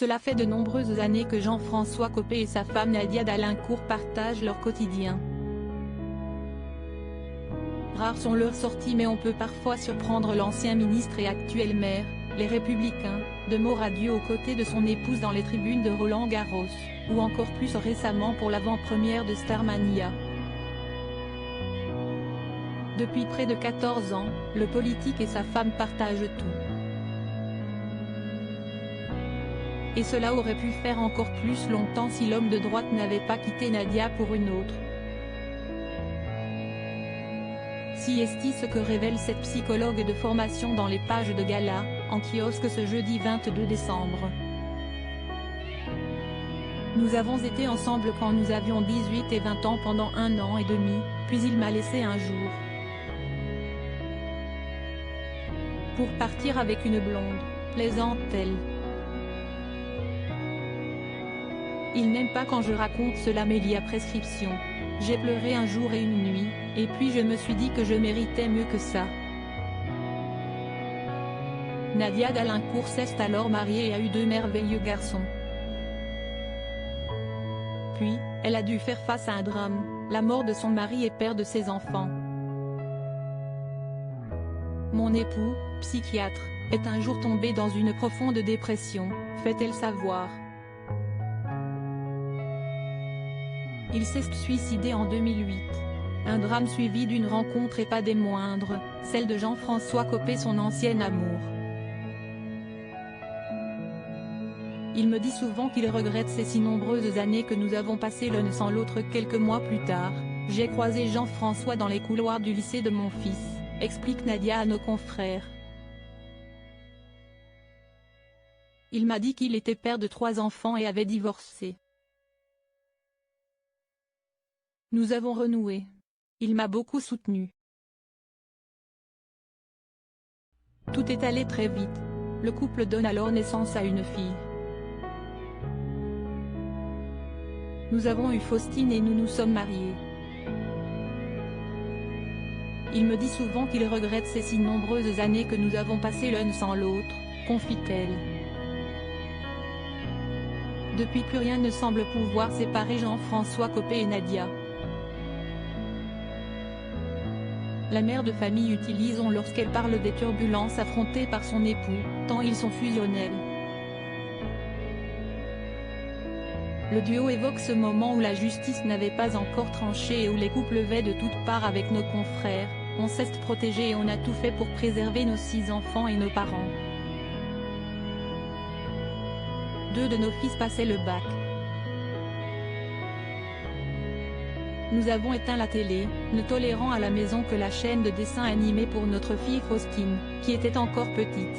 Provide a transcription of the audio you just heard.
Cela fait de nombreuses années que Jean-François Copé et sa femme Nadia Dalincourt partagent leur quotidien. Rares sont leurs sorties, mais on peut parfois surprendre l'ancien ministre et actuel maire, Les Républicains, de Moradieu aux côtés de son épouse dans les tribunes de Roland-Garros, ou encore plus récemment pour l'avant-première de Starmania. Depuis près de 14 ans, le politique et sa femme partagent tout. Et cela aurait pu faire encore plus longtemps si l'homme de droite n'avait pas quitté Nadia pour une autre. Si est ce que révèle cette psychologue de formation dans les pages de gala, en kiosque ce jeudi 22 décembre. Nous avons été ensemble quand nous avions 18 et 20 ans pendant 1 an et demi, puis il m'a laissé un jour. Pour partir avec une blonde, plaisante-t-elle. Il n'aime pas quand je raconte cela, mais il y a prescription. J'ai pleuré un jour et une nuit, et puis je me suis dit que je méritais mieux que ça. Nadia Dalincourt s'est alors mariée et a eu 2 merveilleux garçons. Puis, elle a dû faire face à un drame, la mort de son mari et père de ses enfants. Mon époux, psychiatre, est un jour tombé dans une profonde dépression, fait-elle savoir. Il s'est suicidé en 2008. Un drame suivi d'une rencontre et pas des moindres, celle de Jean-François Copé, son ancien amour. Il me dit souvent qu'il regrette ces si nombreuses années que nous avons passées l'un sans l'autre. Quelques mois plus tard, j'ai croisé Jean-François dans les couloirs du lycée de mon fils, explique Nadia à nos confrères. Il m'a dit qu'il était père de 3 enfants et avait divorcé. Nous avons renoué. Il m'a beaucoup soutenu. Tout est allé très vite. Le couple donne alors naissance à une fille. Nous avons eu Faustine et nous nous sommes mariés. Il me dit souvent qu'il regrette ces si nombreuses années que nous avons passées l'un sans l'autre, confie-t-elle. Depuis, plus rien ne semble pouvoir séparer Jean-François Copé et Nadia. La mère de famille utilise lorsqu'elle parle des turbulences affrontées par son époux, tant ils sont fusionnels. Le duo évoque ce moment où la justice n'avait pas encore tranché et où les couples levaient de toutes parts. Avec nos confrères, on s'est protégé et on a tout fait pour préserver nos 6 enfants et nos parents. 2 de nos fils passaient le bac. Nous avons éteint la télé, ne tolérant à la maison que la chaîne de dessins animés pour notre fille Faustine, qui était encore petite.